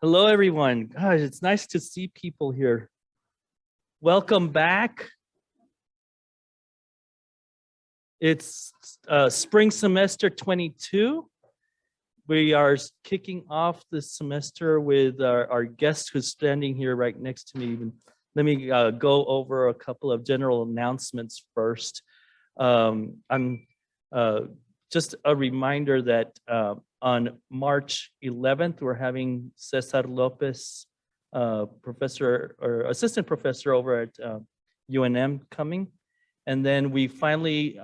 Hello, everyone. Gosh, it's nice to see people here. Welcome back. It's spring semester 22. We are kicking off this semester with our guest who's standing here right next to me. Let me go over a couple of general announcements first. Just a reminder that on March 11th, we're having Cesar Lopez, professor or assistant professor over at UNM coming. And then we finally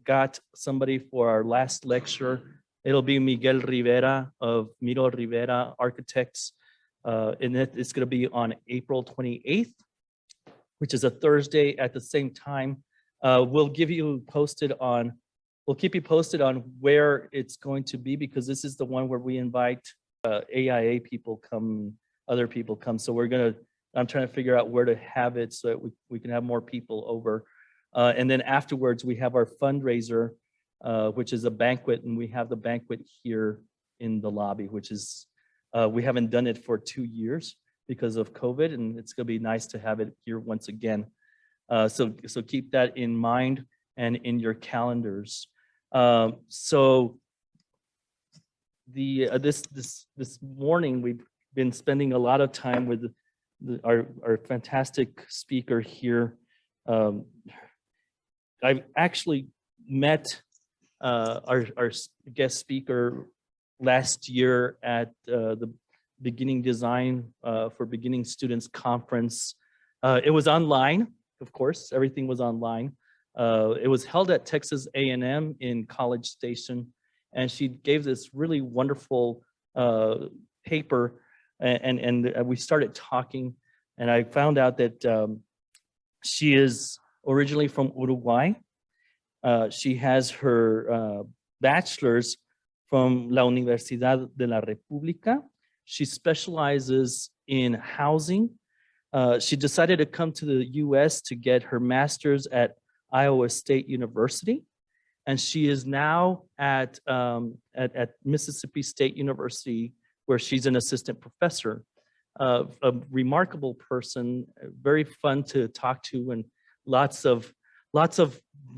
got somebody for our last lecture. It'll be Miguel Rivera of Miro Rivera Architects. And it's going to be on April 28th, which is a Thursday at the same time. We'll keep you posted on where it's going to be, because this is the one where we invite AIA people come, other people come. So I'm trying to figure out where to have it so that we can have more people over. And then afterwards, we have our fundraiser, which is a banquet, and we have the banquet here in the lobby, which is, we haven't done it for 2 years because of COVID, and it's gonna be nice to have it here once again. So keep that in mind and in your calendars. So this morning we've been spending a lot of time with our fantastic speaker here. I've actually met our guest speaker last year at the Beginning Design for Beginning Students Conference. It was online, of course, everything was online. It was held at Texas A&M in College Station, and she gave this really wonderful paper, and we started talking, and I found out that she is originally from Uruguay. She has her bachelor's from La Universidad de la República. She specializes in housing. She decided to come to the US to get her master's at Iowa State University, and she is now at Mississippi State University, where she's an assistant professor. A remarkable person, very fun to talk to, and lots of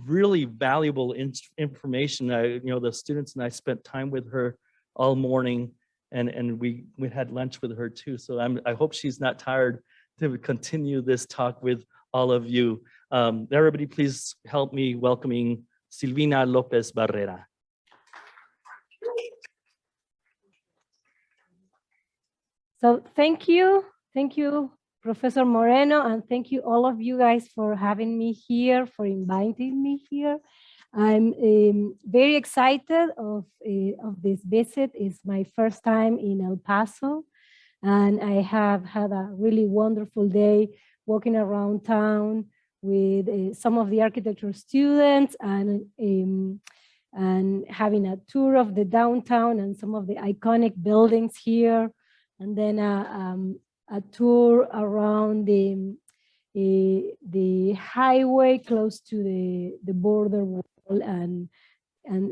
really valuable information. The students and I spent time with her all morning, and we had lunch with her too. So I hope she's not tired to continue this talk with all of you. Everybody, please help me welcoming Silvina Lopez Barrera. So thank you, Professor Moreno, and thank you all of you guys for having me here, for inviting me here. I'm very excited of this visit. It's my first time in El Paso, and I have had a really wonderful day walking around town with some of the architecture students and having a tour of the downtown and some of the iconic buildings here, and then a tour around the highway close to the border wall, and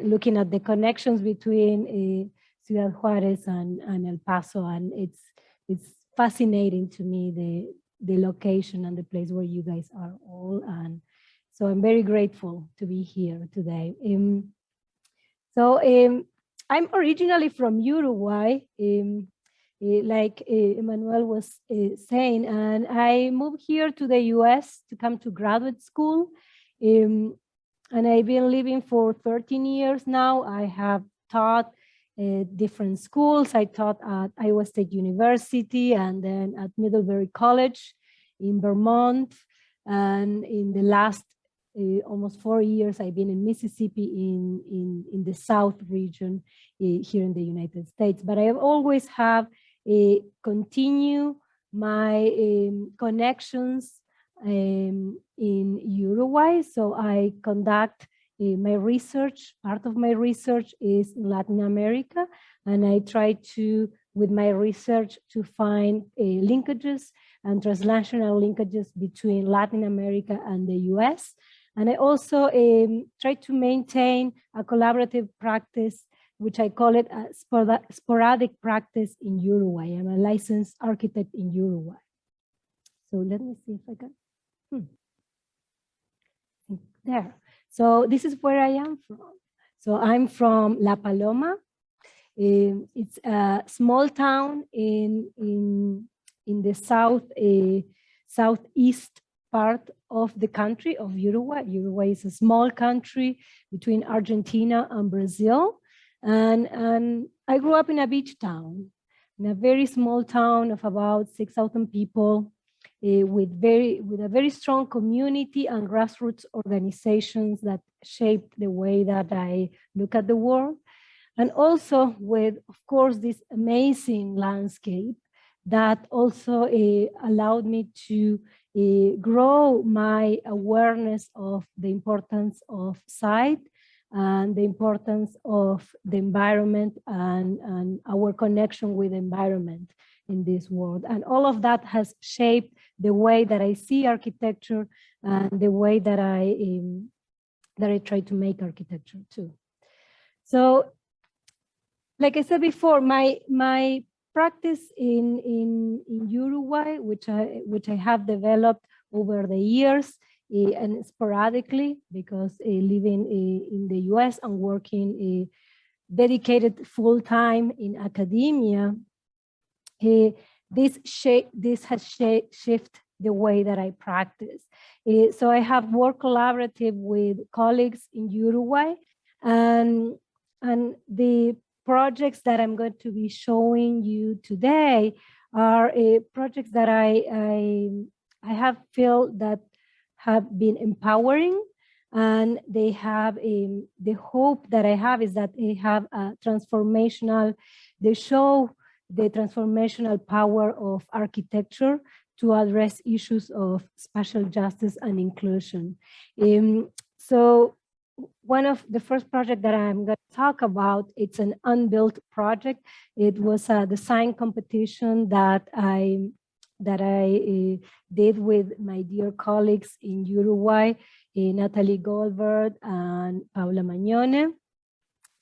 looking at the connections between Ciudad Juárez and El Paso, and it's fascinating to me, the location and the place where you guys are all, and so I'm very grateful to be here today. I'm originally from Uruguay, like Emmanuel was saying, and I moved here to the US to come to graduate school, and I've been living for 13 years now. I have taught different schools. I taught at Iowa State University and then at Middlebury College in Vermont. And in the last almost 4 years, I've been in Mississippi in the South region here in the United States. But I have always have continue my connections in Uruguay. So I conduct my research. Part of my research is in Latin America, and I try to, with my research, to find linkages and transnational linkages between Latin America and the US. And I also try to maintain a collaborative practice which I call it a sporadic practice in Uruguay. I'm a licensed architect in Uruguay. So let me see if I can. There. So this is where I am from. So I'm from La Paloma. It's a small town in the southeast part of the country of Uruguay. Uruguay is a small country between Argentina and Brazil. And I grew up in a beach town, in a very small town of about 6,000 people, with a very strong community and grassroots organizations that shaped the way that I look at the world. And also with, of course, this amazing landscape that also allowed me to grow my awareness of the importance of sight and the importance of the environment and our connection with the environment in this world. And all of that has shaped the way that I see architecture and the way that I try to make architecture too. So, like I said before, my practice in Uruguay, which I have developed over the years and sporadically, because living in the US and working dedicated full time in academia, this has shifted the way that I practice. So I have worked collaborative with colleagues in Uruguay, and the projects that I'm going to be showing you today are projects that I have felt that have been empowering, and they have the hope that I have is that they have a transformational, they show the transformational power of architecture to address issues of spatial justice and inclusion. So one of the first project that I'm going to talk about, it's an Unbuilt project. It was a design competition that I did with my dear colleagues in Uruguay, Natalie Goldberg and Paula Magnone.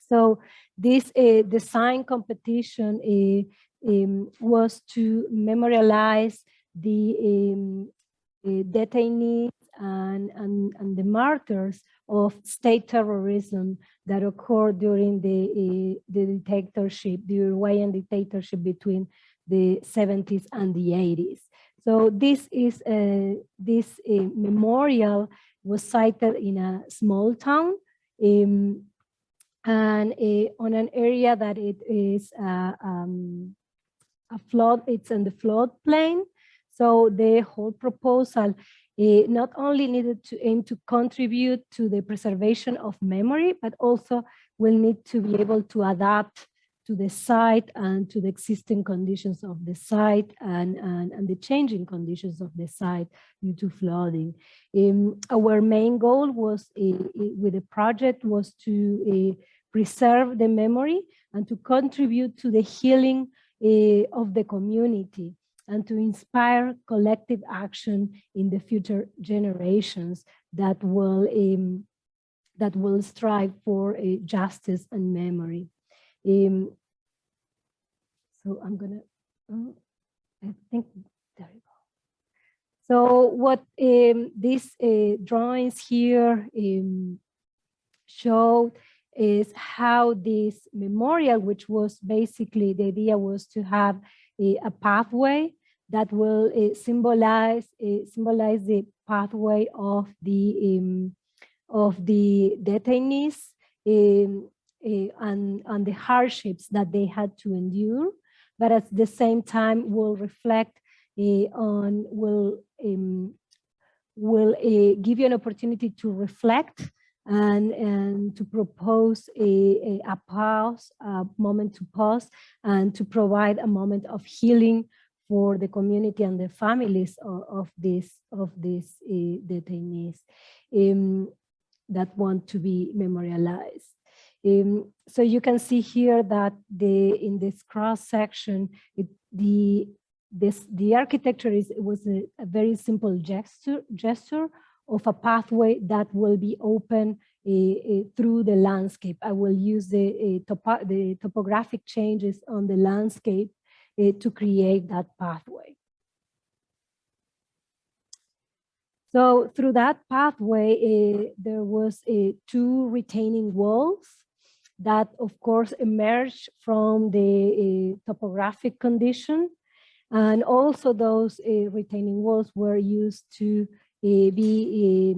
So this design competition was to memorialize the detainees and the martyrs of state terrorism that occurred during the dictatorship, the Uruguayan dictatorship between the 70s and the 80s. So this memorial was sited in a small town, and on an area that it is it's in the floodplain. So the whole proposal not only needed to aim to contribute to the preservation of memory, but also will need to be able to adapt to the site and to the existing conditions of the site and the changing conditions of the site due to flooding. Our main goal was with the project was to preserve the memory and to contribute to the healing of the community and to inspire collective action in the future generations that will strive for justice and memory. So I'm gonna, I think, there you go. So what these drawings here show is how this memorial, which was basically, the idea was to have a pathway that will symbolize the pathway of the detainees and the hardships that they had to endure, but at the same time will reflect will give you an opportunity to reflect and to propose a pause, a moment to pause, and to provide a moment of healing for the community and the families of these detainees that want to be memorialized. So you can see here that in this cross section, the architecture was a very simple gesture of a pathway that will be open through the landscape. I will use the topographic changes on the landscape to create that pathway. So through that pathway, there was 2 retaining walls that, of course, emerged from the topographic condition. And also those retaining walls were used to be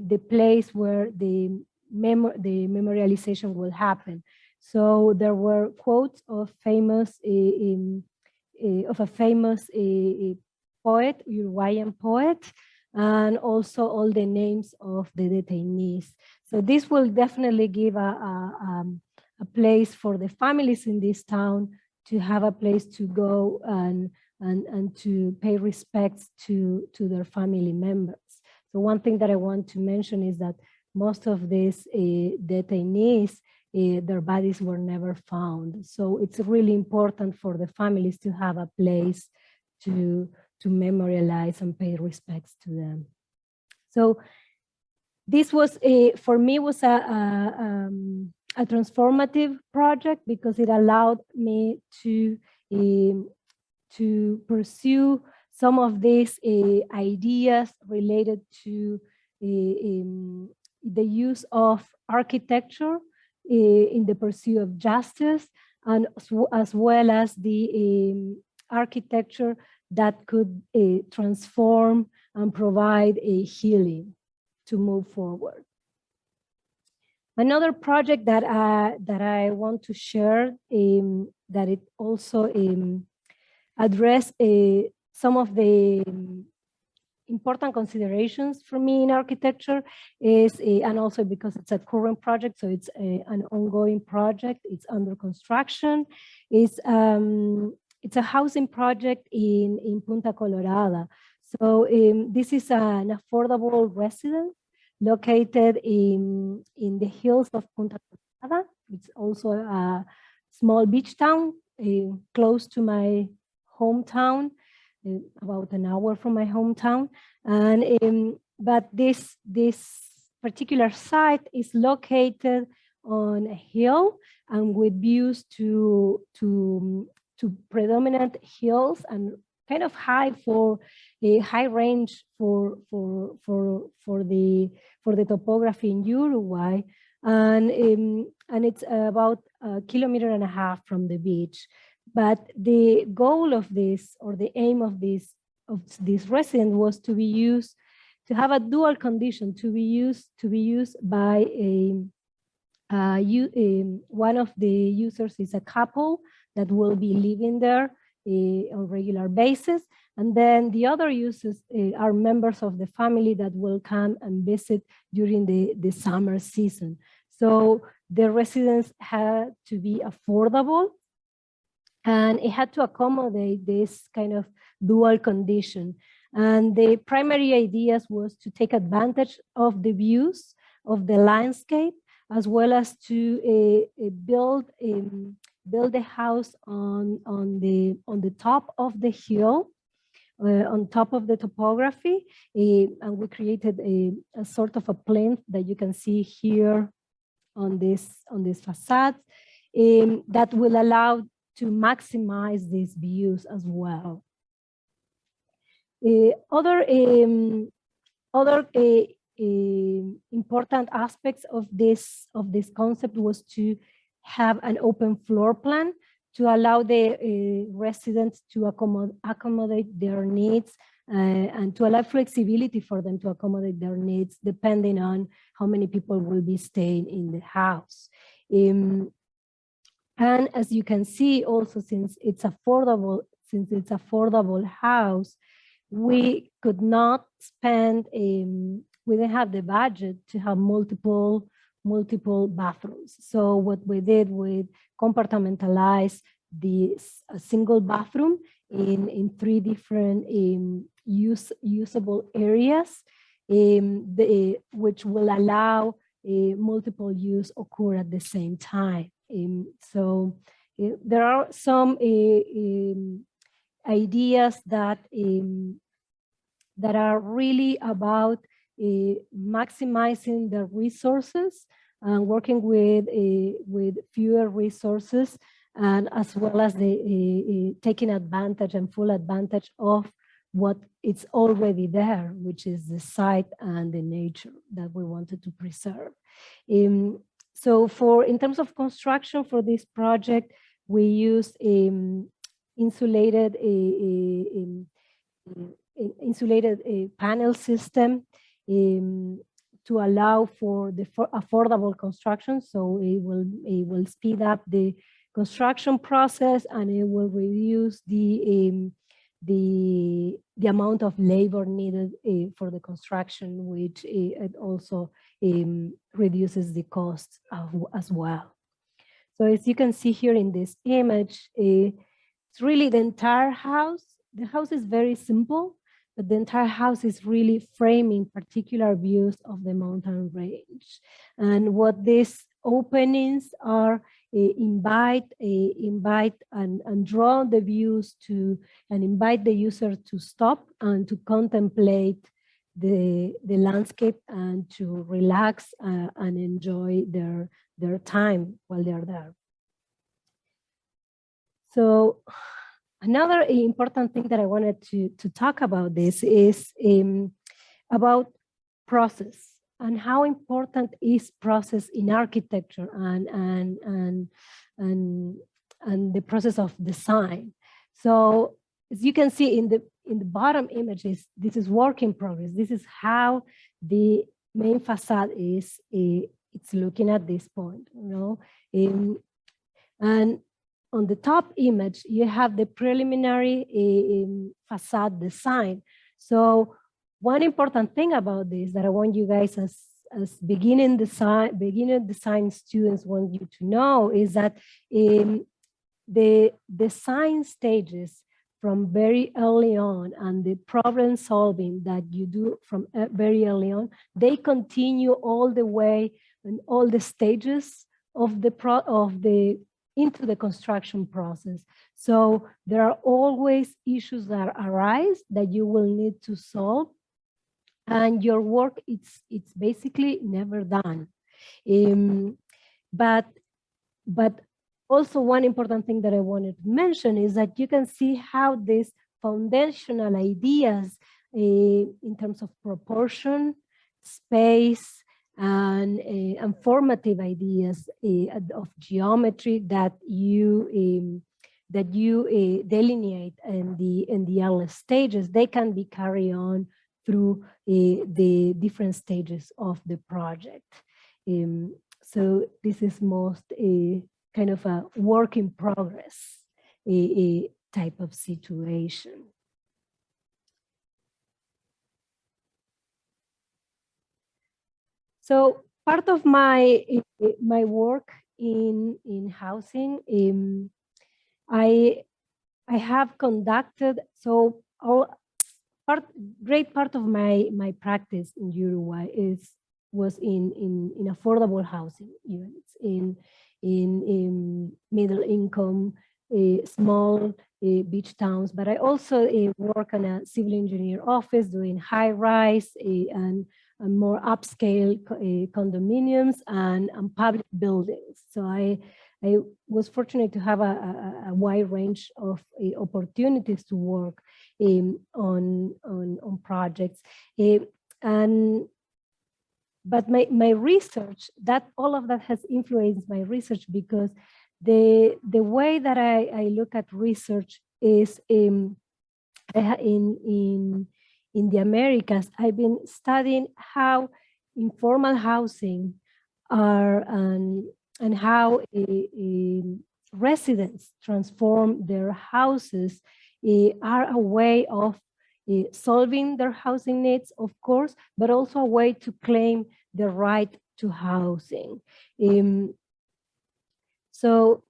the place where the memorialization will happen. So there were quotes of a famous poet, Uruguayan poet, and also all the names of the detainees. So this will definitely give a place for the families in this town to have a place to go and to pay respects to their family members. So one thing that I want to mention is that most of these detainees, their bodies were never found. So it's really important for the families to have a place to memorialize and pay respects to them. So this was, for me, was a transformative project because it allowed me to pursue some of these ideas related to the use of architecture in the pursuit of justice, and as well as the architecture that could transform and provide a healing to move forward. Another project that I want to share, that it also address some of the important considerations for me in architecture is, and also because it's a current project, so it's an ongoing project, it's under construction, it's a housing project in Punta Colorada. So this is an affordable residence located in the hills of Punta Colorada. It's also a small beach town close to my hometown, about an hour from my hometown. And but this particular site is located on a hill and with views to predominant hills and kind of high for a high range for the topography in Uruguay, and it's about 1.5 kilometers from the beach. But the goal of this, or the aim of this residence, was to be used to have a dual condition, to be used by one of the users is a couple that will be living there on regular basis, and then the other users are members of the family that will come and visit during the summer season. So the residence had to be affordable, and it had to accommodate this kind of dual condition. And the primary ideas was to take advantage of the views of the landscape, as well as to build the house on the top of the hill, on top of the topography, and we created a sort of a plinth that you can see here on this facade, that will allow to maximize these views as well. Other important aspects of this concept was to have an open floor plan to allow the residents to accommodate their needs, and to allow flexibility for them to accommodate their needs depending on how many people will be staying in the house. And as you can see also, since it's affordable house, we could not spend, we didn't have the budget to have multiple bathrooms. So what we did, we compartmentalized the single bathroom in 3 different usable areas, which will allow multiple use occur at the same time. So there are some ideas that are really about maximizing the resources and working with fewer resources, and as well as the taking advantage and full advantage of what it's already there, which is the site and the nature that we wanted to preserve. So in terms of construction for this project, we used insulated panel system to allow for the affordable construction. So it will speed up the construction process, and it will reduce the amount of labor needed for the construction, which it also reduces the cost as well. So as you can see here in this image, it's really the entire house. The house is very simple, but the entire house is really framing particular views of the mountain range. And what these openings are, invite and draw the views to, and invite the user to stop and to contemplate the landscape and to relax and enjoy their time while they're there. So another important thing that I wanted to talk about this is about process and how important is process in architecture and the process of design. So as you can see in the bottom images, this is work in progress. This is how the main facade is. It's looking at this point, you know, and on the top image, you have the preliminary facade design. So one important thing about this that I want you guys as beginning design students want you to know is that the design stages from very early on and the problem solving that you do from very early on, they continue all the way in all the stages of into the construction process. So there are always issues that arise that you will need to solve, and your work it's basically never done. But also one important thing that I wanted to mention is that you can see how these foundational ideas in terms of proportion, space, and formative ideas of geometry that you delineate in the early stages, they can be carried on through the different stages of the project. So this is most kind of a work in progress type of situation. So part of my work in housing, I have conducted, so great part of my practice in Uruguay was in affordable housing units, in middle income, small beach towns, but I also work on a civil engineer office doing high rise and more upscale condominiums and public buildings. So I was fortunate to have a wide range of opportunities to work on projects. But my research, all of that has influenced my research, because the way that I look at research is in the Americas. I've been studying how informal housing are and how residents transform their houses are a way of solving their housing needs, of course, but also a way to claim the right to housing. So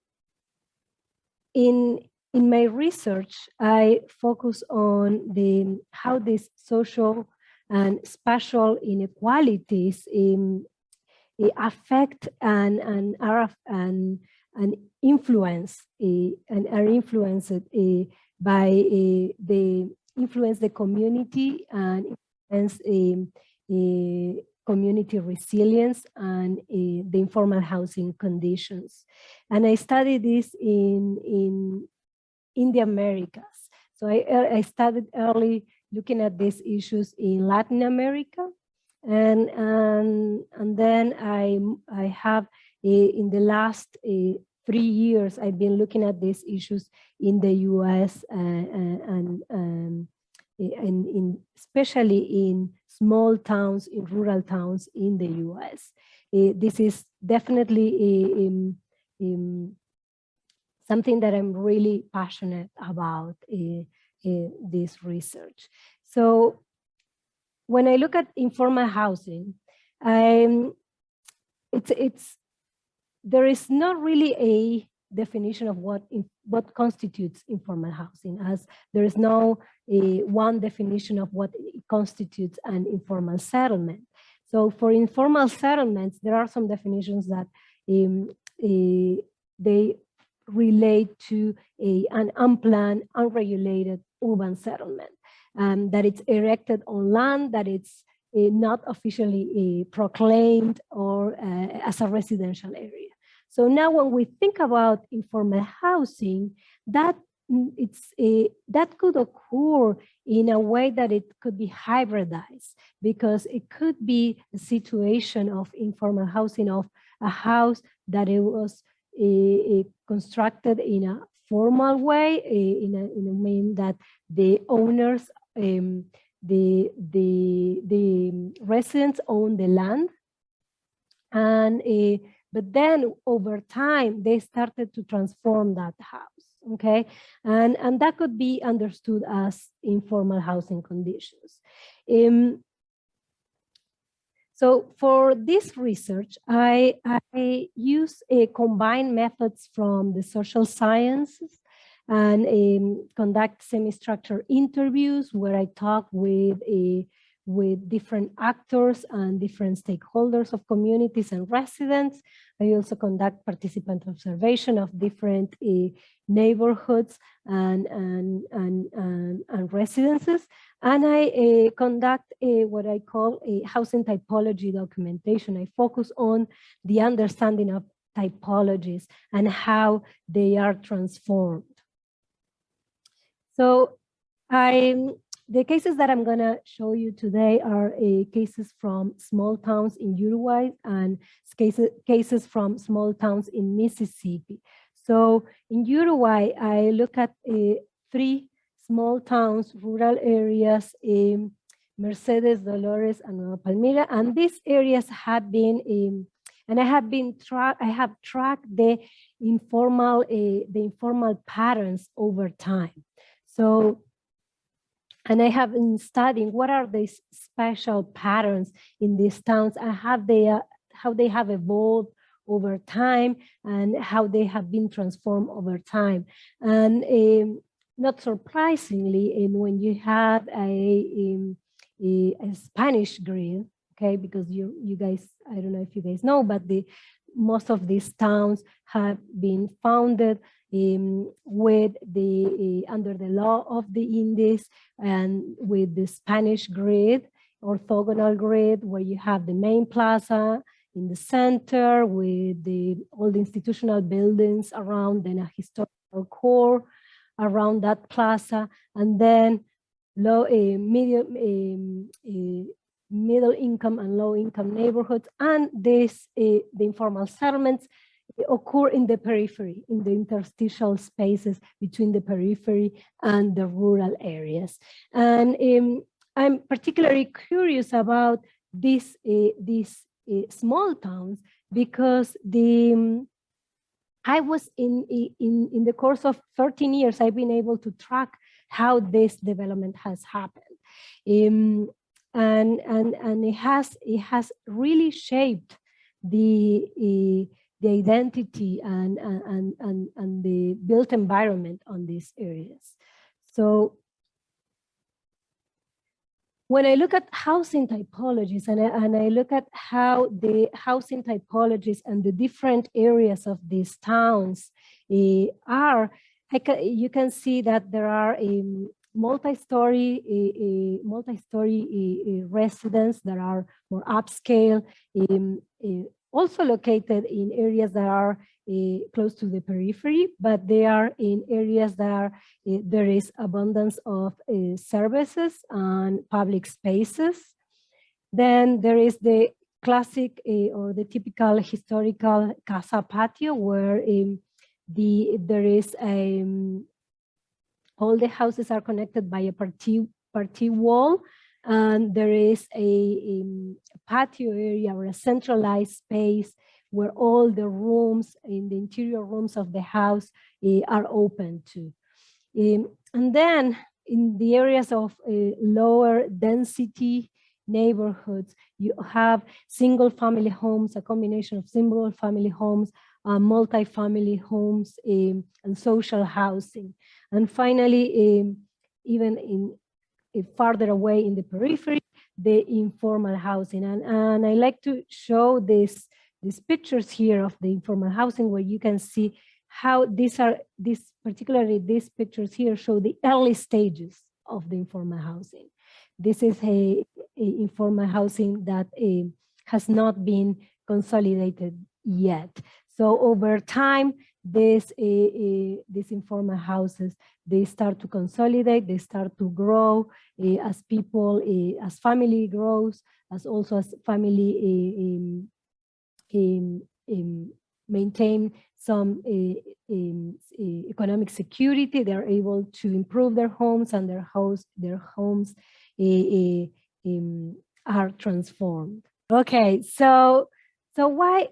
in my research, I focus on how these social and spatial inequalities affect and influence and are influenced by the community and influence community resilience and the informal housing conditions. And I studied this in the Americas. So I started early looking at these issues in Latin America. And then I have in the last 3 years, I've been looking at these issues in the US and especially in small towns, in rural towns in the US. This is definitely something that I'm really passionate about, this research. So when I look at informal housing, there is not really a definition of what constitutes informal housing, as there is no one definition of what constitutes an informal settlement. So for informal settlements, there are some definitions that they relate to an unplanned, unregulated urban settlement, that it's erected on land that it's not officially proclaimed or as a residential area. So now when we think about informal housing, that could occur in a way that it could be hybridized, because it could be a situation of informal housing of a house that it was constructed in a formal way, in a way that the owners, the residents own the land, and but then over time they started to transform that house, okay, and that could be understood as informal housing conditions. So for this research, I use combined methods from the social sciences and conduct semi-structured interviews where I talk with different actors and different stakeholders of communities and residents. I also conduct participant observation of different neighborhoods and residences. And I conduct what I call a housing typology documentation. I focus on the understanding of typologies and how they are transformed. So the cases that I'm gonna show you today are cases from small towns in Uruguay and cases from small towns in Mississippi. So in Uruguay, I look at 3 small towns, rural areas, Mercedes, Dolores, and Nueva Palmira, and these areas have been, and I have tracked the informal patterns over time. So, and I have been studying what are these special patterns in these towns and how they have evolved over time and how they have been transformed over time. And not surprisingly, when you have a Spanish grid, okay, because you guys, I don't know if you guys know, but most of these towns have been founded with under the law of the Indies and with the Spanish grid, orthogonal grid, where you have the main plaza in the center with all the institutional buildings around, then a historical core around that plaza, and then middle income and low income neighborhoods, and the informal settlements occur in the periphery, in the interstitial spaces between the periphery and the rural areas. And I'm particularly curious about these small towns because I was in the course of 13 years, I've been able to track how this development has happened. And it has really shaped the identity and the built environment on these areas. So when I look at housing typologies and I look at how the housing typologies and the different areas of these towns are, you can see that there are multi-story residents that are more upscale, also located in areas that are close to the periphery, but they are in areas that are, there is abundance of services and public spaces. Then there is the classic or the typical historical casa patio, where there is all the houses are connected by a party wall, and there is a patio area or a centralized space where all the rooms in the interior rooms of the house are open to. And then in the areas of lower density neighborhoods, you have single family homes, a combination of single family homes, multi-family homes, and social housing. And finally, even in farther away in the periphery, the informal housing. And I like to show these pictures here of the informal housing, where you can see how particularly these pictures here show the early stages of the informal housing. This is a informal housing that has not been consolidated yet. So over time, these informal houses, they start to consolidate, they start to grow as people, as family grows, as also as family maintain some economic security. They're able to improve their homes, and their homes are transformed. Okay, so why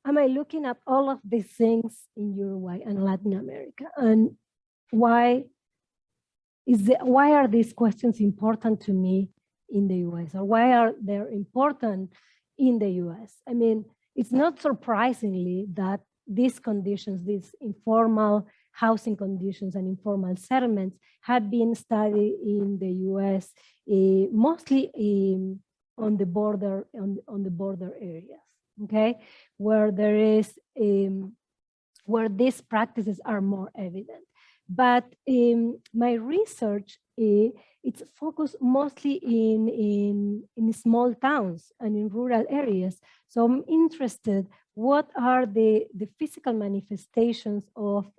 am I looking at all of these things in Uruguay and Latin America? And why are these questions important to me in the US, or why are they important in the US? I mean, it's not surprisingly that these conditions, these informal housing conditions and informal settlements, have been studied in the US, mostly on the border areas, okay, where there is where these practices are more evident. But my research, it's focused mostly in small towns and in rural areas. So I'm interested, what are the physical manifestations of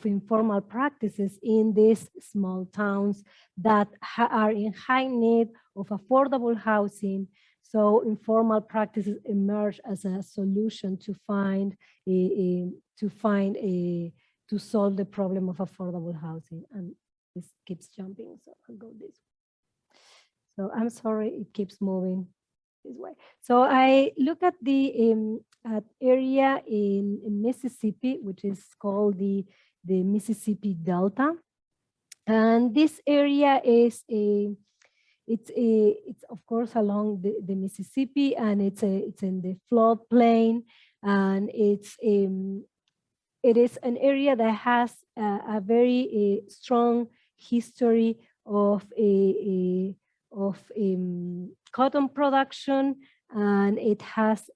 informal practices in these small towns that are in high need of affordable housing. So informal practices emerge as a solution to to solve the problem of affordable housing. And this keeps jumping, so I'll go this way. So I'm sorry, it keeps moving this way. So I look at the area in Mississippi, which is called the Mississippi Delta. And this area is it's of course along the Mississippi, and it's in the floodplain, and it is an area that has a very strong history of cotton production, and it has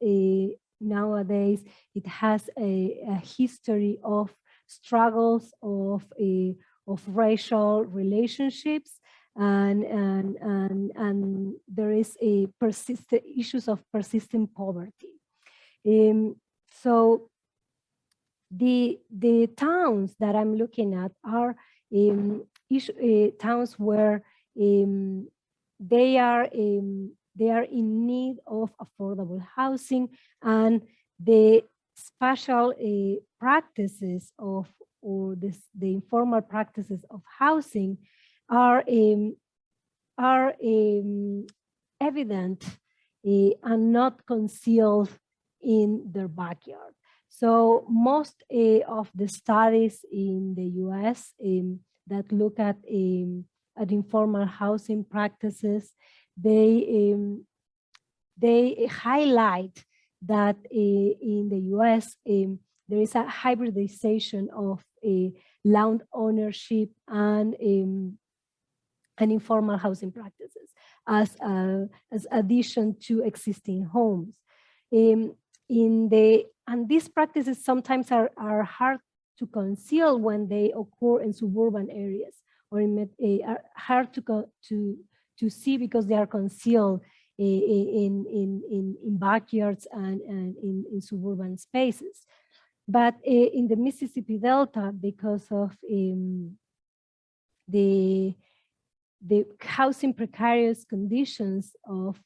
nowadays it has a history of struggles of racial relationships, and there is a persistent issues of persistent poverty. So the towns that I'm looking at are towns where they are in need of affordable housing, and the spatial practices of the informal practices of housing are evident and not concealed in their backyard. So most of the studies in the US that look at informal housing practices, they highlight that in the US there is a hybridization of land ownership and informal housing practices as addition to existing homes. And these practices sometimes are hard to conceal when they occur in suburban areas, or are hard to see because they are concealed in backyards and in suburban spaces. But in the Mississippi Delta, because of the housing precarious conditions of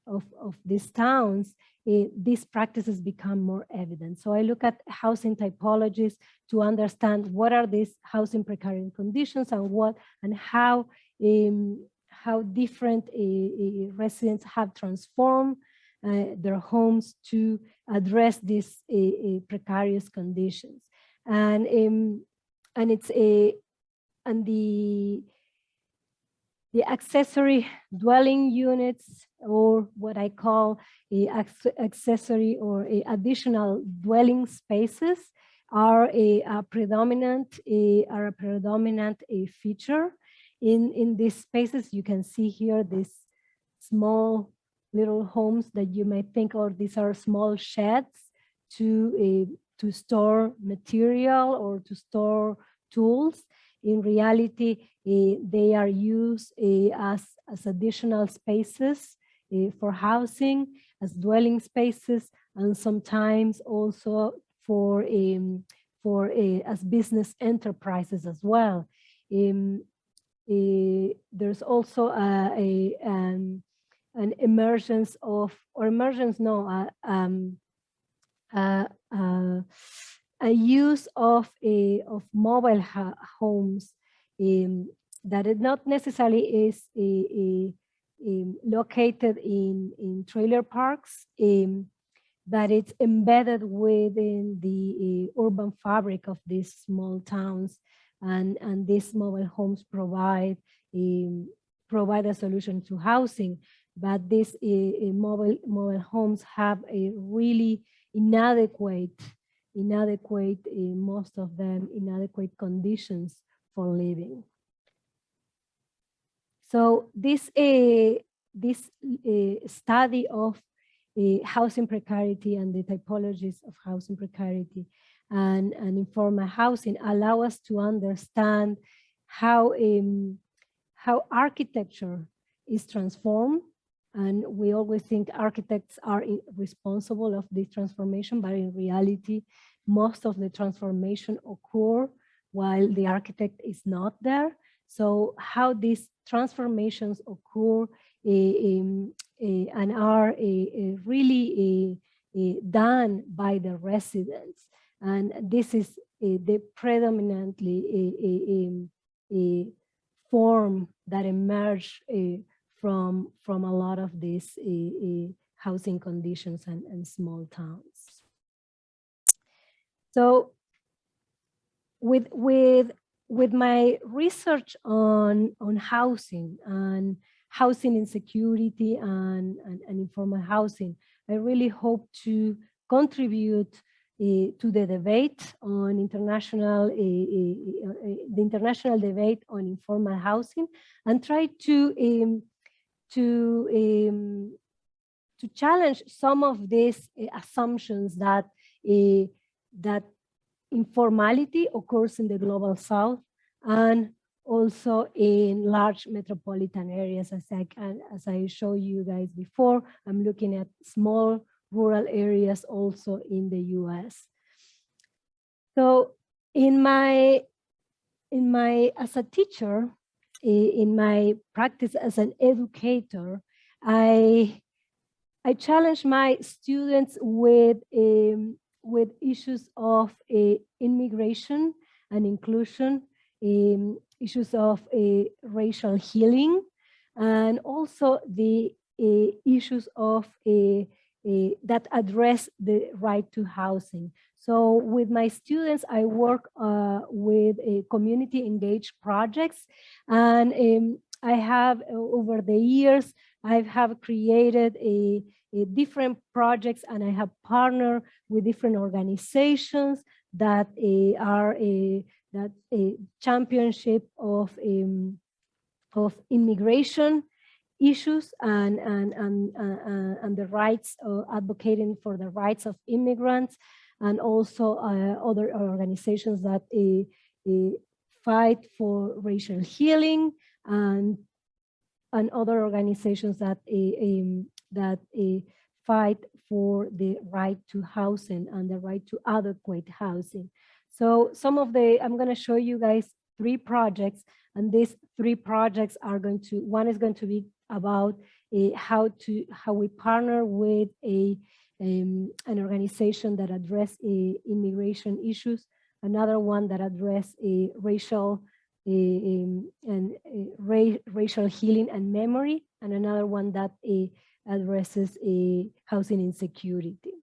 of these towns, these practices become more evident. So I look at housing typologies to understand what are these housing precarious conditions and how different residents have transformed their homes to address these precarious conditions. And it's and the accessory dwelling units, or what I call accessory or additional dwelling spaces, are a predominant feature in these spaces. You can see here these small little homes that you may think, oh, these are small sheds to store material or to store tools. In reality, they are used as additional spaces for housing, as dwelling spaces, and sometimes also for as business enterprises as well. There's also an emergence of, or emergence, no, a use of mobile homes that it not necessarily is located in trailer parks, but it's embedded within the urban fabric of these small towns, and these mobile homes provide a solution to housing. But these mobile homes have a really inadequate, most of them inadequate conditions for living. So this study of housing precarity and the typologies of housing precarity and informal housing allow us to understand how architecture is transformed. And we always think architects are responsible of this transformation, but in reality, most of the transformation occur while the architect is not there. So how these transformations occur and are really done by the residents. And this is the predominantly form that emerge from a lot of these housing conditions and small towns. So with my research on housing and housing insecurity and informal housing, I really hope to contribute to the debate on the international debate on informal housing, and try to challenge some of these assumptions that informality occurs in the global south and also in large metropolitan areas. As I showed you guys before, I'm looking at small rural areas also in the US. So as a teacher, in my practice as an educator, I challenge my students with issues of immigration and inclusion, issues of racial healing, and also the issues of that address the right to housing. So with my students, I work with community engaged projects, and I have over the years, I have created different projects, and I have partnered with different organizations that are that championship of immigration issues and the rights, advocating for the rights of immigrants. and also other organizations that fight for racial healing, and other organizations that fight for the right to housing and the right to adequate housing. So I'm going to show you guys 3 projects, and these 3 projects are one is going to be about how we partner with an organization that address immigration issues, another one that address racial racial healing and memory, and another one that addresses housing insecurity.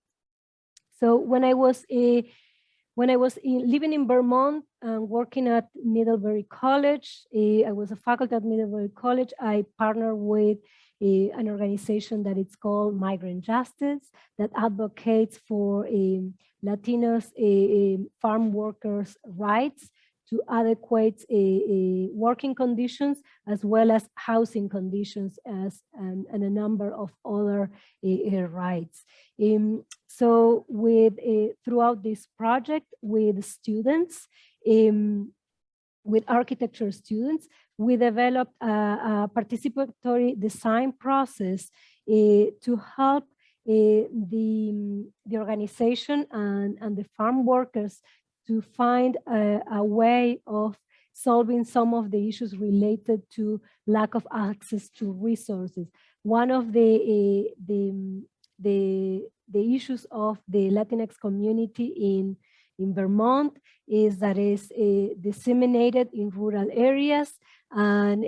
So when I was living in Vermont and working at Middlebury College, I was a faculty at Middlebury College. I partnered with an organization that it's called Migrant Justice, that advocates for Latinos farm workers' rights to adequate working conditions, as well as housing conditions, and a number of other rights. So throughout this project with students, with architecture students, we developed a participatory design process to help the organization and the farm workers to find a way of solving some of the issues related to lack of access to resources. One of the issues of the Latinx community in Vermont is that it's disseminated in rural areas, and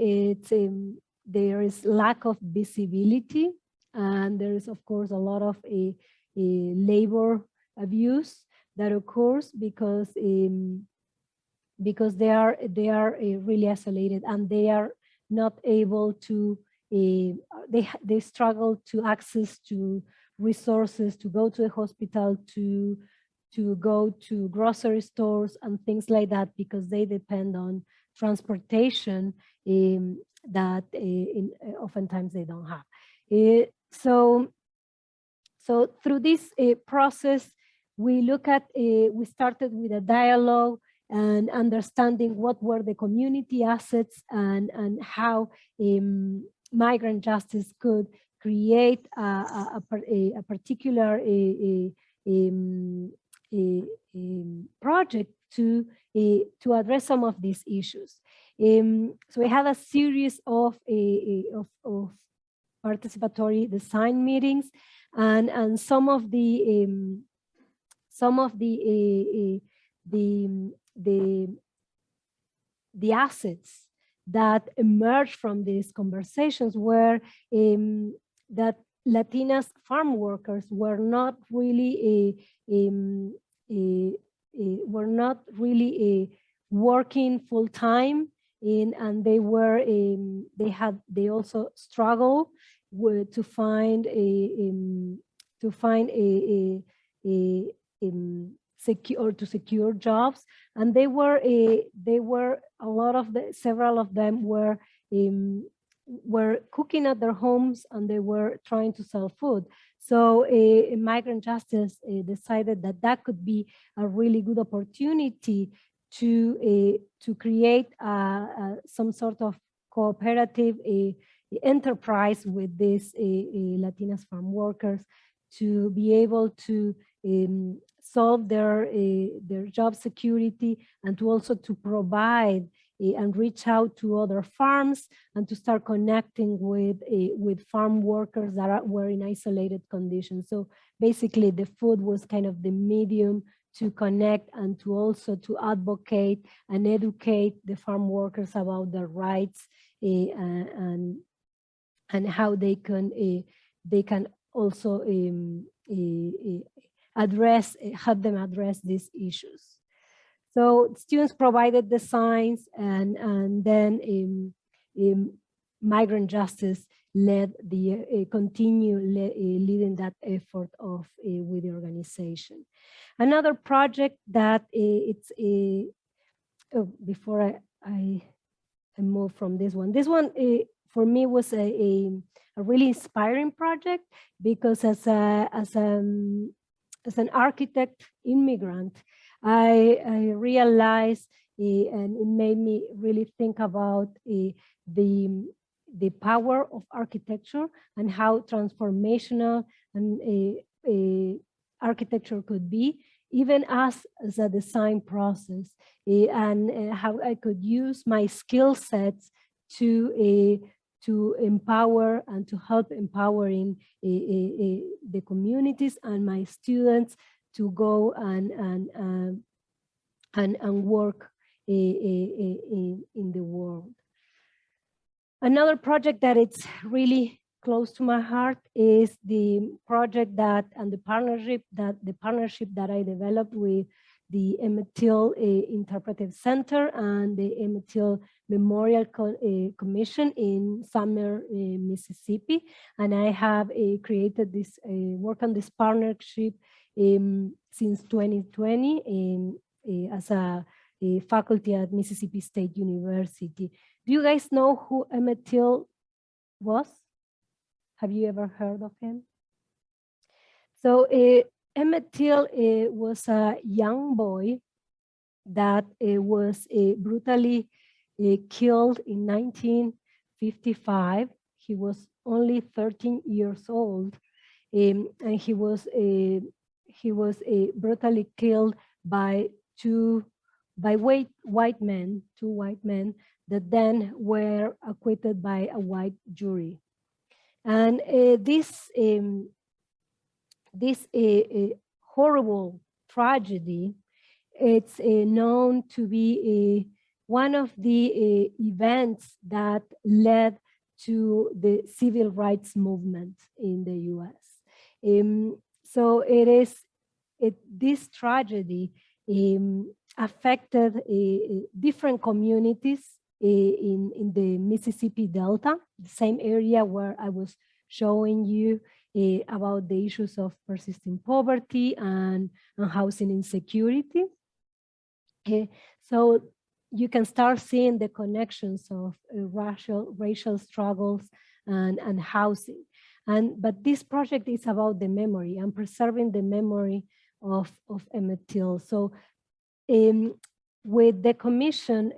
there is lack of visibility, and there is of course a lot of labor abuse that occurs because they are really isolated, and they are not able to they struggle to access to resources, to go to the hospital, to go to grocery stores and things like that, because they depend on transportation that oftentimes they don't have. So through this process, we started with a dialogue and understanding what were the community assets, and how Migrant Justice could create a particular project to address some of these issues. So we had a series of participatory design meetings, and some of the assets that emerged from these conversations were that Latinas farm workers were not really working full time, and they also struggle to find secure jobs, and several of them were cooking at their homes, and they were trying to sell food. So Migrant Justice decided that could be a really good opportunity to create some sort of cooperative enterprise with these Latinas farm workers, to be able to solve their job security, and to also to provide and reach out to other farms, and to start connecting with farm workers that were in isolated conditions. So basically the food was kind of the medium to connect, and to also to advocate and educate the farm workers about their rights, and how they can also help them address these issues. So students provided the signs, and then Migrant Justice continue leading that effort with the organization. Another project that before I move from this one for me was a really inspiring project, because as a as an architect immigrant, I realized, and it made me really think about the power of architecture and how transformational and architecture could be, even as a design process, and how I could use my skill sets to empower and to help empowering the communities and my students to go and work in the world. Another project that it's really close to my heart is the project and the partnership that I developed with the Emmett Till Interpretive Center and the Emmett Till Memorial Commission in Sumner, Mississippi. And I have created this work on this partnership since 2020 as a faculty at Mississippi State University. Do you guys know who Emmett Till was? Have you ever heard of him? So Emmett Till was a young boy that was brutally killed in 1955. He was only 13 years old, and he was brutally killed by two white men that then were acquitted by a white jury. And this horrible tragedy, it's known to be one of the events that led to the civil rights movement in the US. So this tragedy affected different communities in the Mississippi Delta, the same area where I was showing you about the issues of persisting poverty and housing insecurity. So you can start seeing the connections of racial struggles and housing. But this project is about the memory and preserving the memory of Emmett Till. So with the commission,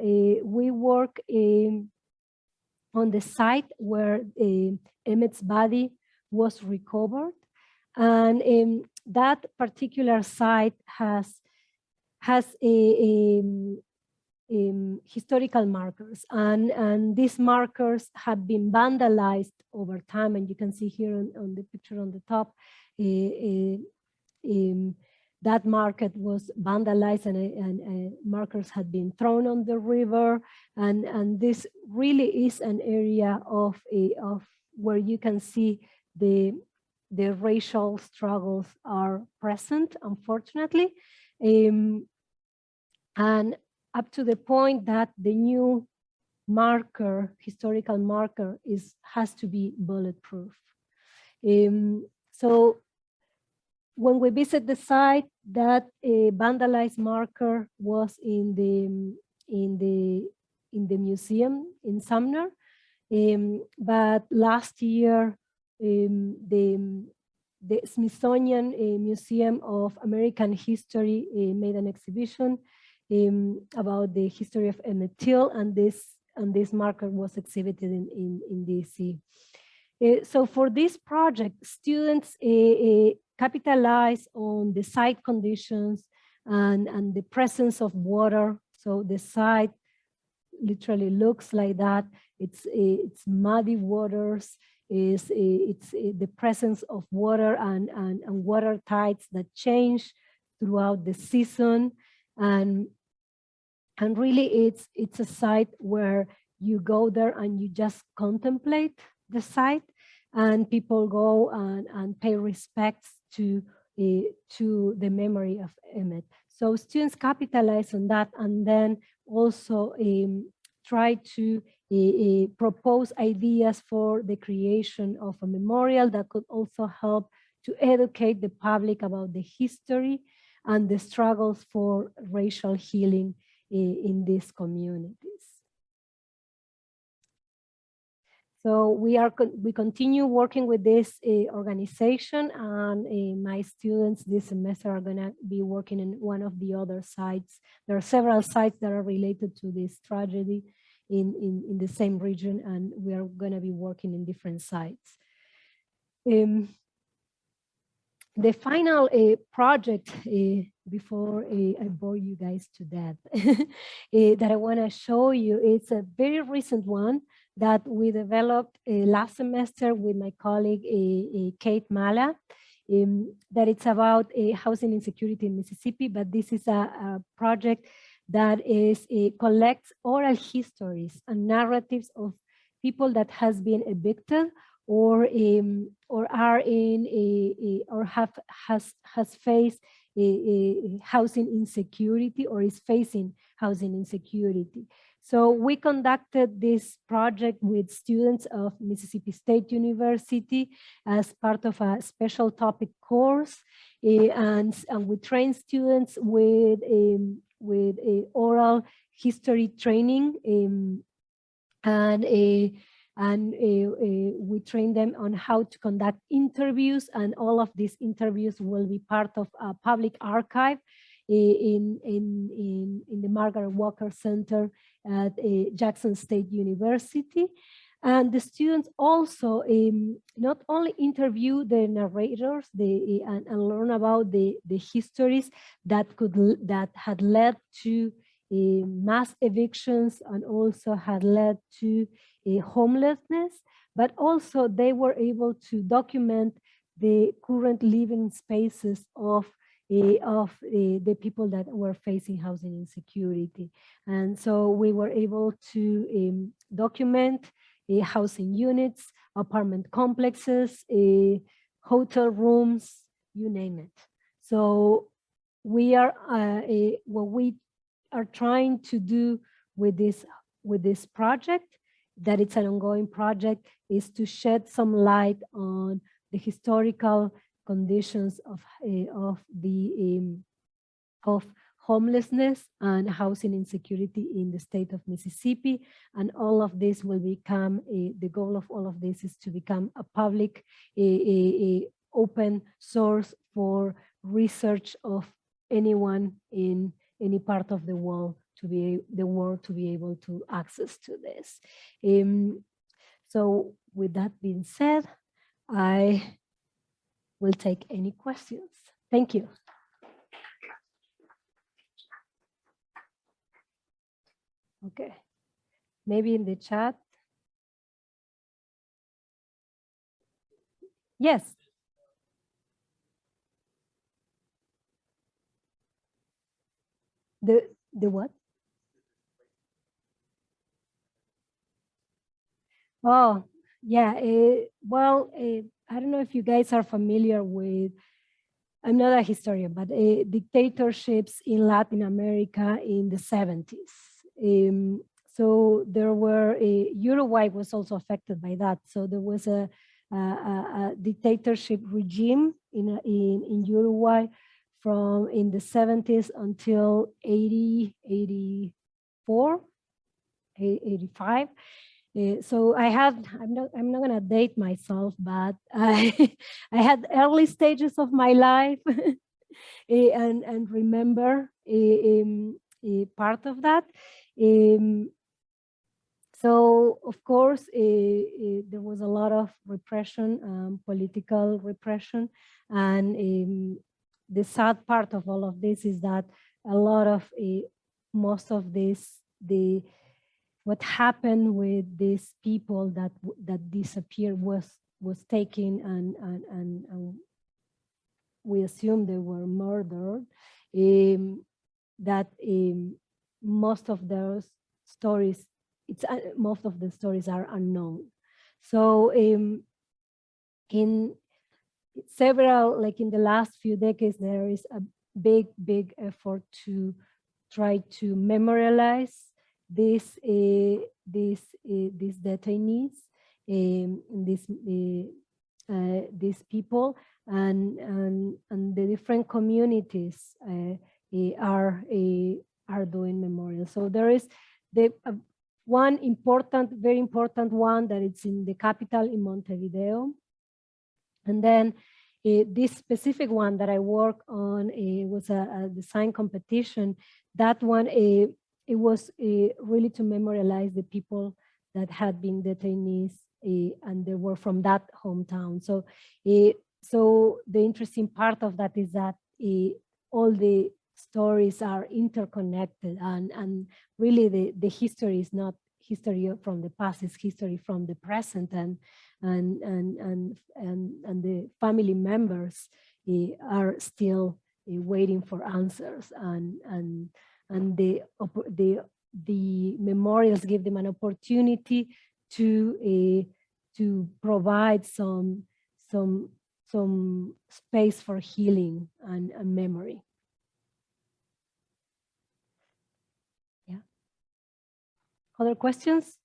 we work on the site where Emmett's body was recovered. And that particular site has historical markers, and these markers have been vandalized over time, and you can see here on the picture on the top, that market was vandalized and markers had been thrown on the river, and this really is an area of where you can see the racial struggles are present, unfortunately, and up to the point that the new historical marker has to be bulletproof. So when we visit the site, that vandalized marker was in the museum in Sumner, but last year the Smithsonian Museum of American History made an exhibition about the history of Emmett Till, and this marker was exhibited in DC. So for this project, students capitalize on the site conditions and the presence of water. So the site literally looks like that. It's muddy waters. It's the presence of water and water tides that change throughout the season, and really it's a site where you go there and you just contemplate the site, and people go and pay respects to the memory of Emmett. So students capitalize on that, and then also try to propose ideas for the creation of a memorial that could also help to educate the public about the history and the struggles for racial healing in these communities. So we continue working with this organization, and my students this semester are going to be working in one of the other sites. There are several sites that are related to this tragedy in the same region, and we are going to be working in different sites. The final project, before I bore you guys to death, that I want to show you, it's a very recent one that we developed last semester with my colleague Kate Mala, that it's about housing insecurity in Mississippi, but this is a project that is collects oral histories and narratives of people that has been evicted or are in or has faced housing insecurity or is facing housing insecurity. So we conducted this project with students of Mississippi State University as part of a special topic course, and we trained students with oral history training, and we train them on how to conduct interviews, and all of these interviews will be part of a public archive in the Margaret Walker Center at Jackson State University. And the students also not only interview the narrators and learn about the histories that had led to mass evictions and also had led to homelessness, but also they were able to document the current living spaces of the people that were facing housing insecurity. And so we were able to document housing units, apartment complexes, hotel rooms, you name it. So we are what we are trying to do with this project, that it's an ongoing project, is to shed some light on the historical conditions of homelessness and housing insecurity in the state of Mississippi. And all of this will become the goal of all of this is to become a public open source for research of anyone in any part of the world to be able to access to this. So with that being said, I will take any questions. Thank you. Okay, maybe in the chat. Yes. The what? Oh, yeah. Well, I don't know if you guys are familiar with, I'm not a historian, but dictatorships in Latin America in the 70s. So there were, Uruguay was also affected by that. So there was a dictatorship regime in Uruguay from in the 70s until 84, 85. So I'm not gonna date myself, but I had early stages of my life and remember part of that. So of course, there was a lot of repression, political repression, and the sad part of all of this is that a lot of most of this, what happened with these people that disappeared was taken, and we assume they were murdered. That most of those stories, most of the stories are unknown. So in several, like in the last few decades, there is a big effort to try to memorialize these detainees, these people, and the different communities are doing memorial. So there is one important, very important one that it's in the capital in Montevideo. And then this specific one that I work on was a design competition. That one, it was really to memorialize the people that had been detainees and they were from that hometown. So, so the interesting part of that is that all the stories are interconnected, and really the history is not history from the past, it's history from the present, and the family members are still waiting for answers, and the memorials give them an opportunity to provide some space for healing and memory. Yeah. Other questions?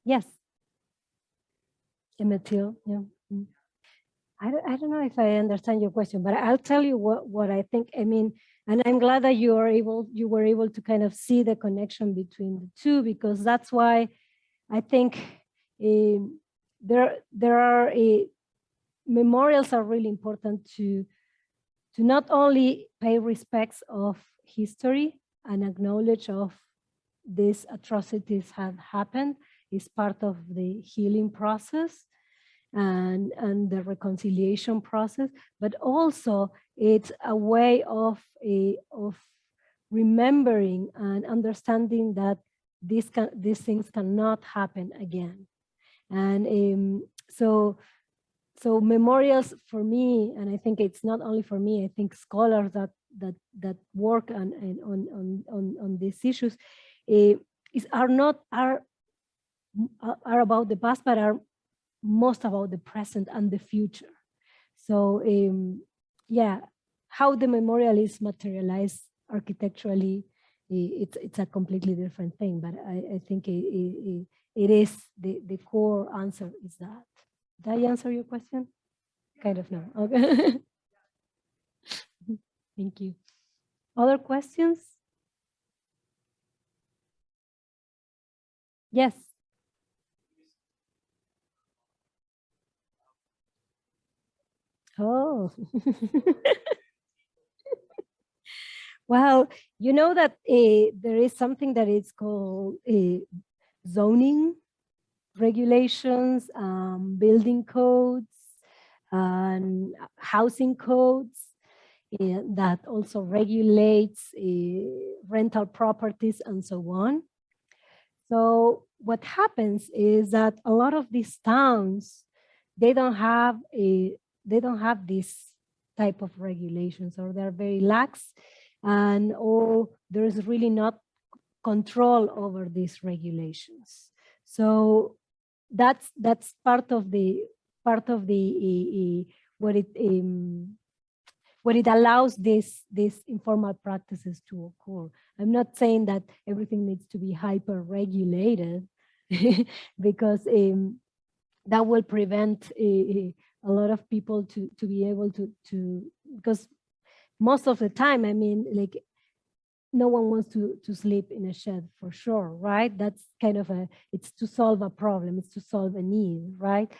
Yes. Emmett Till, yeah. I don't know if I understand your question, but I'll tell you what I think. I mean, and I'm glad that you were able to kind of see the connection between the two, because that's why I think there are memorials are really important to not only pay respects of history and acknowledge of these atrocities have happened, is part of the healing process and the reconciliation process, but also it's a way of remembering and understanding that these things cannot happen again. And so memorials for me, and I think it's not only for me, I think scholars that work on these issues are about the past, but are most about the present and the future. So yeah, how the memorial is materialized architecturally, it's a completely different thing, but I think it is the core answer is that. Did I answer your question? Kind of, no. Okay. Thank you. Other questions? Yes. Oh. Well, you know that there is something that is called zoning regulations, building codes, and housing codes that also regulates rental properties and so on. So what happens is that a lot of these towns, they don't have this type of regulations, or they're very lax, or there's really not control over these regulations. So that's part of the what it allows these informal practices to occur. I'm not saying that everything needs to be hyper regulated because that will prevent a lot of people to be able to because most of the time, I mean, like, no one wants to sleep in a shed for sure, right? That's kind of it's to solve a problem, it's to solve a need, right?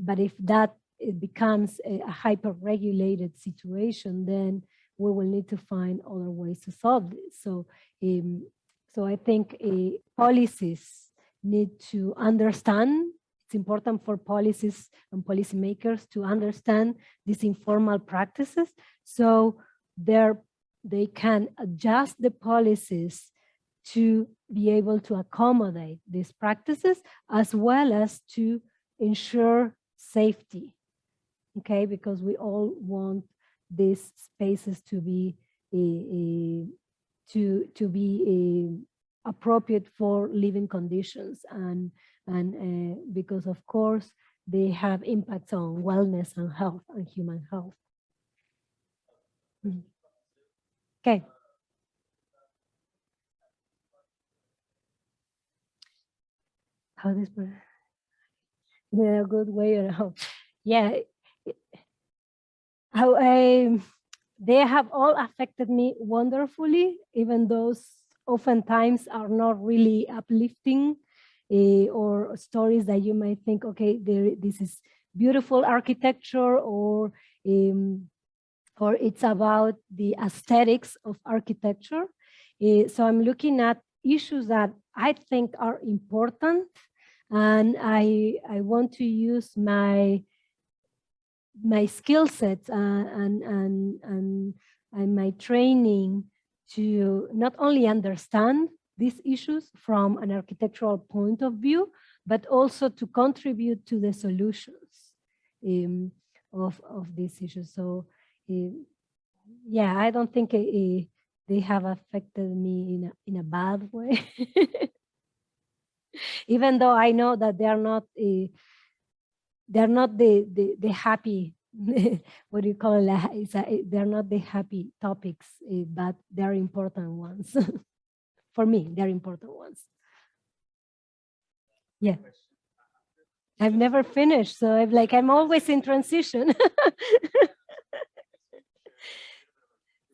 But if that it becomes a hyper-regulated situation, then we will need to find other ways to solve this. So, so I think policies need to understand. It's important for policies and policymakers to understand these informal practices, so they can adjust the policies to be able to accommodate these practices, as well as to ensure safety. Okay, because we all want these spaces to be appropriate for living conditions, and because of course they have impacts on wellness and health and human health. Okay. How this in a good way or how? Yeah. How they have all affected me wonderfully, even those oftentimes are not really uplifting, or stories that you might think, okay, this is beautiful architecture, or it's about the aesthetics of architecture. So I'm looking at issues that I think are important, and I want to use my skill sets and my training to not only understand these issues from an architectural point of view, but also to contribute to the solutions of these issues. So yeah, I don't think they have affected me in a bad way. Even though I know that they're not the happy what do you call it? They're not the happy topics, but they're important ones. For me, they're important ones. Yeah. I've never finished, so I'm always in transition.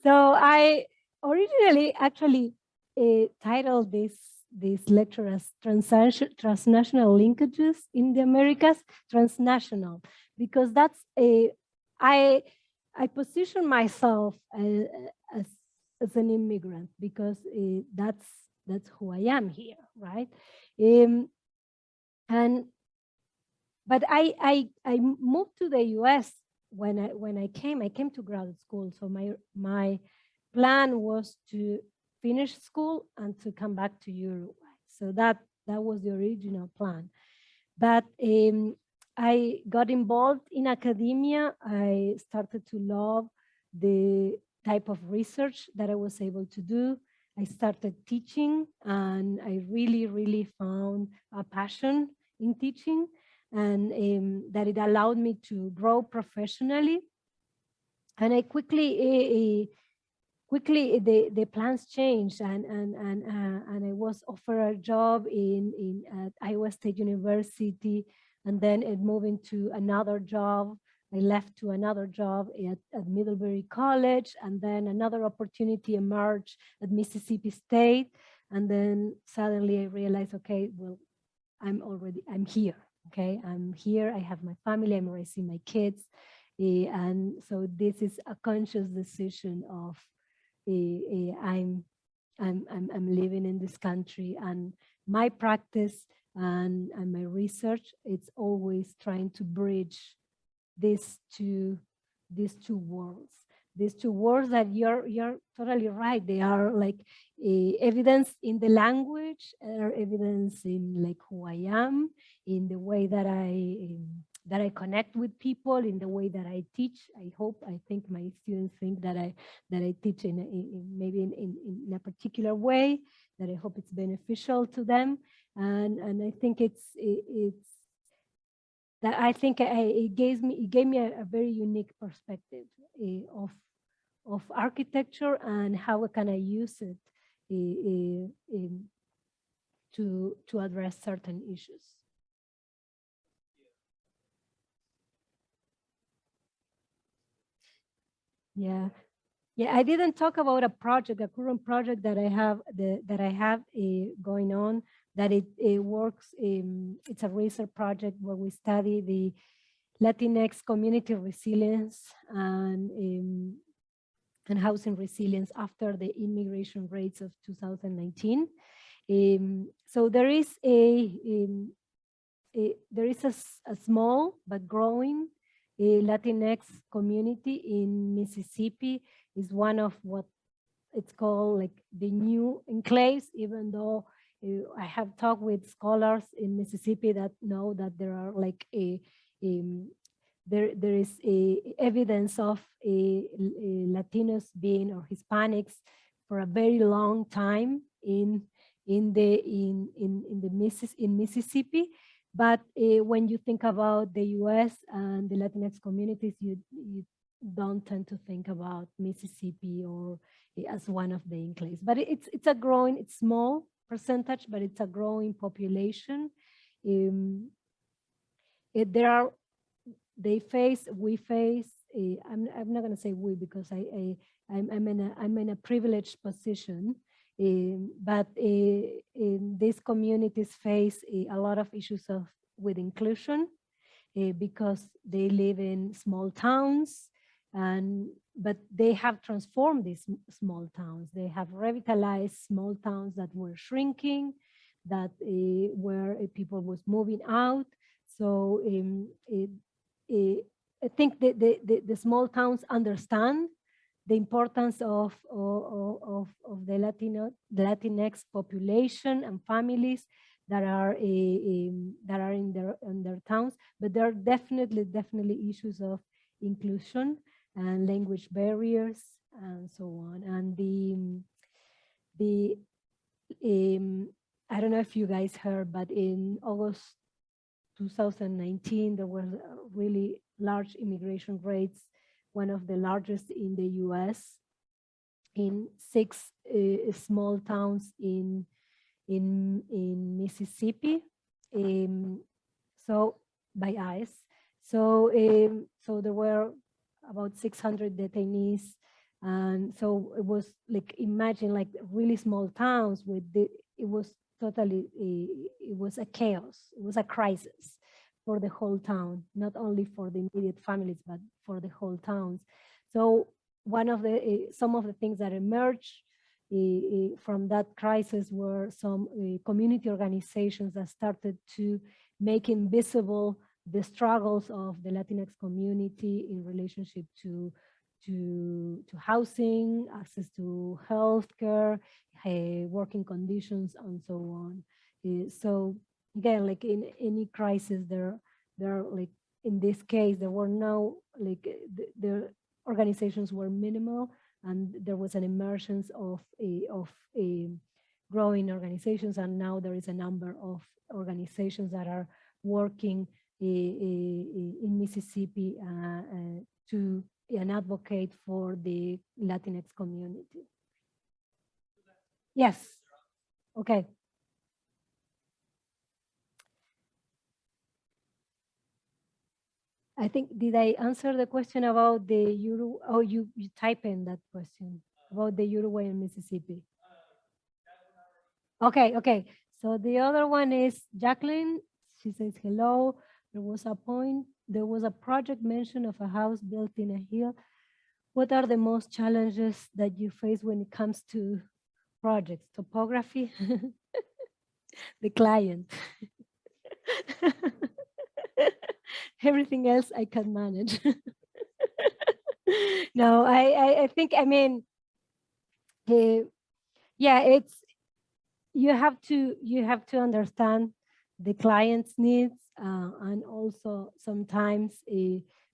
So I originally actually titled this lecture as transnational linkages in the Americas, transnational, because that's I position myself as an immigrant because that's who I am here, right? But I moved to the U.S. when I came to graduate school. So my plan was to finish school and to come back to Uruguay. So that was the original plan. But I got involved in academia. I started to love the type of research that I was able to do. I started teaching, and I really, really found a passion in teaching, and that it allowed me to grow professionally. And I quickly the plans changed, and I was offered a job at Iowa State University, and then it moving to another job. I left to another job at Middlebury College, and then another opportunity emerged at Mississippi State. And then suddenly I realized, okay, well, I'm here. Okay, I'm here. I have my family. I'm raising my kids, and so this is a conscious decision of I'm living in this country, and my practice and my research, it's always trying to bridge these two worlds. These two words that you're totally right. They are like evidence in the language, or evidence in like who I am, in the way that I connect with people, in the way that I teach. I think my students think that I teach maybe in a particular way, that I hope it's beneficial to them. And I think it's that I think it gave me a very unique perspective of architecture, and how can I use it to address certain issues. Yeah. Yeah, I didn't talk about a current project that I have going on, that it works. It's a research project where we study the Latinx community resilience and housing resilience after the immigration rates of 2019. So there is a small but growing Latinx community in Mississippi. Is one of what it's called like the new enclaves, even though I have talked with scholars in Mississippi that know that there are like there is evidence of Latinos being, or Hispanics, for a very long time in Mississippi. But when you think about the U.S. and the Latinx communities, you don't tend to think about Mississippi or as one of the enclaves. But it's small percentage, but it's a growing population. We face. I'm not going to say we, because I'm in a privileged position But these communities face a lot of issues with inclusion because they live in small towns, but they have transformed these small towns. They have revitalized small towns that were shrinking, that where people was moving out. So I think the small towns understand the importance of the Latinx population and families that are in their towns, but there are definitely issues of inclusion and language barriers and so on. And the I don't know if you guys heard, but in August 2019 there were really large immigration rates, one of the largest in the US, in 6 small towns in Mississippi. So by ICE. So there were about 600 detainees, and so it was like, imagine like really small towns with it was totally it was a chaos. It was a crisis for the whole town, not only for the immediate families, but for the whole towns. So one of the some of the things that emerged from that crisis were some community organizations that started to make invisible the struggles of the Latinx community in relationship to housing, access to healthcare, working conditions, and so on. So again, like in any crisis, there are like, in this case, there were no like the organizations were minimal, and there was an emergence of growing organizations, and now there is a number of organizations that are working in Mississippi to and advocate for the Latinx community. Yes. Okay. I think, did I answer the question about the Uruguay? Oh, you type in that question about the Uruguay and Mississippi. Okay, okay. So the other one is Jacqueline. She says, hello. There was a project mention of a house built in a hill. What are the most challenges that you face when it comes to projects? Topography, the client. Everything else I can manage. No, I think, I mean, yeah, it's, you have to understand the client's needs, and also sometimes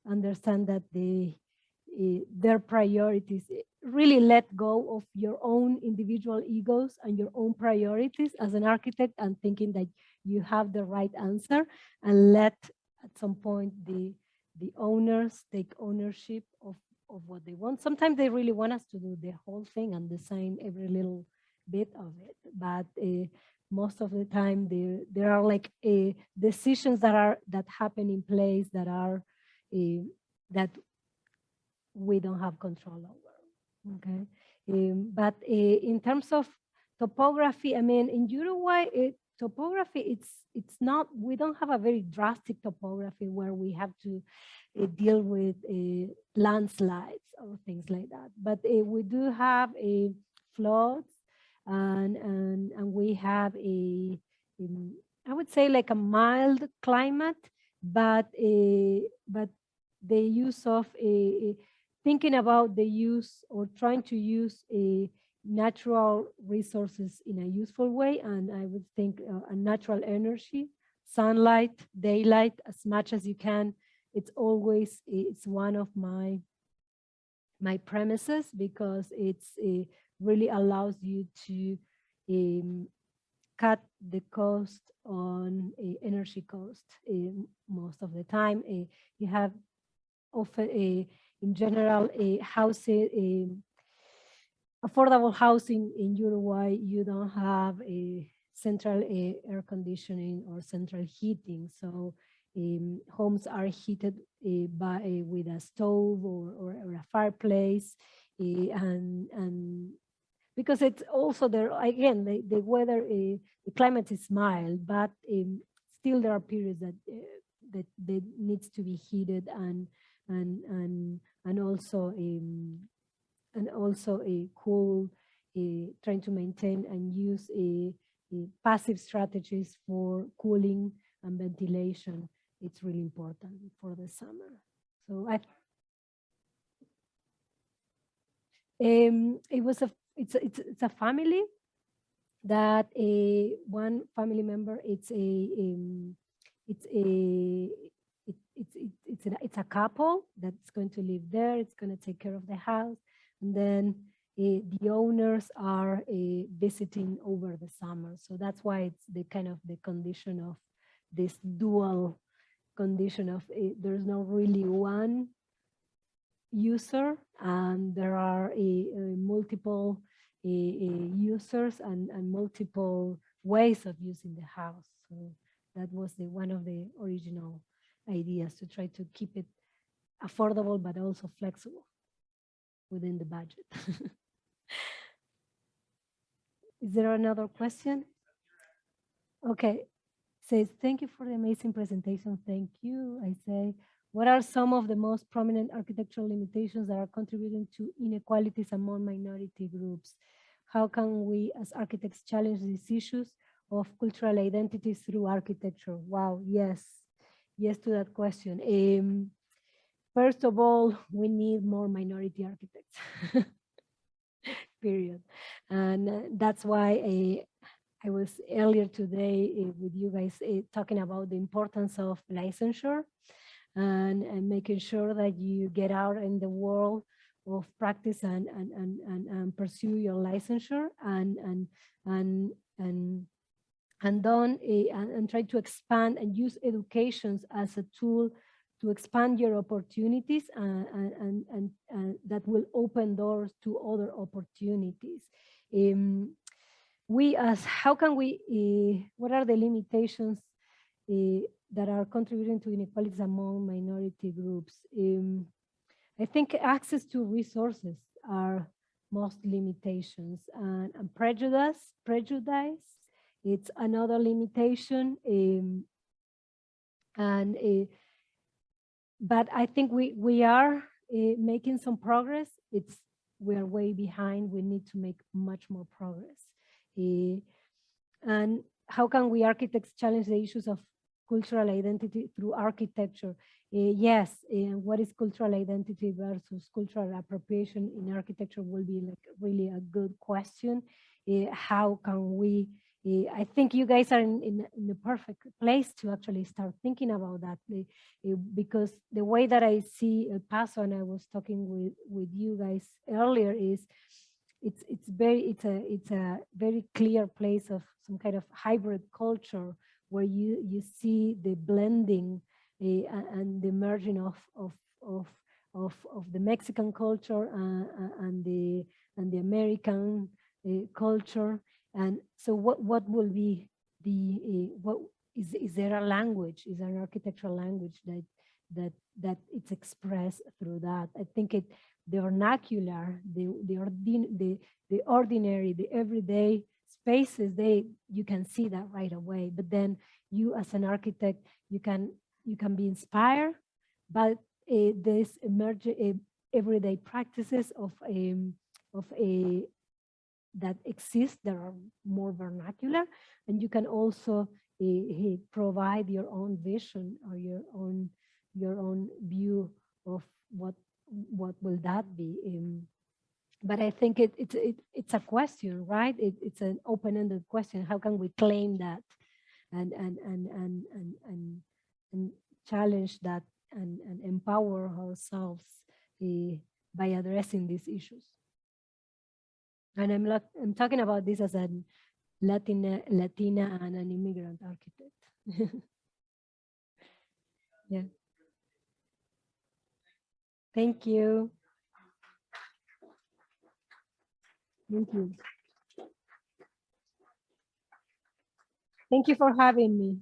understand that their priorities. Really let go of your own individual egos and your own priorities as an architect, and thinking that you have the right answer, and let at some point the owners take ownership of what they want. Sometimes they really want us to do the whole thing and design every little bit of it, but most of the time there are like decisions that happen in place that are that we don't have control over. Okay, but in terms of topography, I mean, in Uruguay, topography, it's not, we don't have a very drastic topography where we have to deal with landslides or things like that. But we do have a floods, and we have I would say like a mild climate, but the use of thinking about the use or trying to use natural resources in a useful way, and I would think a natural energy, sunlight, daylight, as much as you can. It's one of my premises, because it's really allows you to cut the cost on energy cost. Most of the time, you have often in general housing, affordable housing in Uruguay. You don't have a central air conditioning or central heating, so homes are heated with a stove or a fireplace, and because it's also there again, the weather, the climate is mild, but still there are periods that that needs to be heated and also a cool, trying to maintain and use a passive strategies for cooling and ventilation. It's really important for the summer. So it's a family that one family member, it's a couple that's going to live there. It's going to take care of the house, and then the owners are visiting over the summer. So that's why it's the kind of the condition of this dual condition of there's no really one user, and there are multiple users and multiple ways of using the house. So that was one of the original ideas, to try to keep it affordable but also flexible within the budget. Is there another question? Okay. Says, thank you for the amazing presentation. Thank you. I say, what are some of the most prominent architectural limitations that are contributing to inequalities among minority groups? How can we as architects challenge these issues of cultural identity through architecture? Wow, yes. Yes to that question. First of all, we need more minority architects, period. And that's why I was earlier today with you guys talking about the importance of licensure and making sure that you get out in the world of practice and pursue your licensure and try to expand and use education as a tool to expand your opportunities and that will open doors to other opportunities. How can we, what are the limitations that are contributing to inequalities among minority groups? I think access to resources are most limitations, and prejudice, it's another limitation. But I think we are making some progress. We are way behind. We need to make much more progress. And how can we architects challenge the issues of cultural identity through architecture? Yes, what is cultural identity versus cultural appropriation in architecture will be like really a good question. How can we, I think you guys are in the perfect place to actually start thinking about that, because the way that I see El Paso, and I was talking with you guys earlier, is it's a very clear place of some kind of hybrid culture where you see the blending and the merging of the Mexican culture and the American culture. And so what will be what is there a language, is there an architectural language that it's expressed through that? I think the vernacular, the ordinary, the everyday spaces, you can see that right away. But then you as an architect, you can be inspired, but this everyday practices that exist that are more vernacular, and you can also provide your own vision or your own view of what will that be. But I think it's a question, right? It's an open-ended question. How can we claim that and challenge that and empower ourselves by addressing these issues? And I'm talking about this as a Latina and an immigrant architect. Yeah. Thank you. Thank you. Thank you for having me.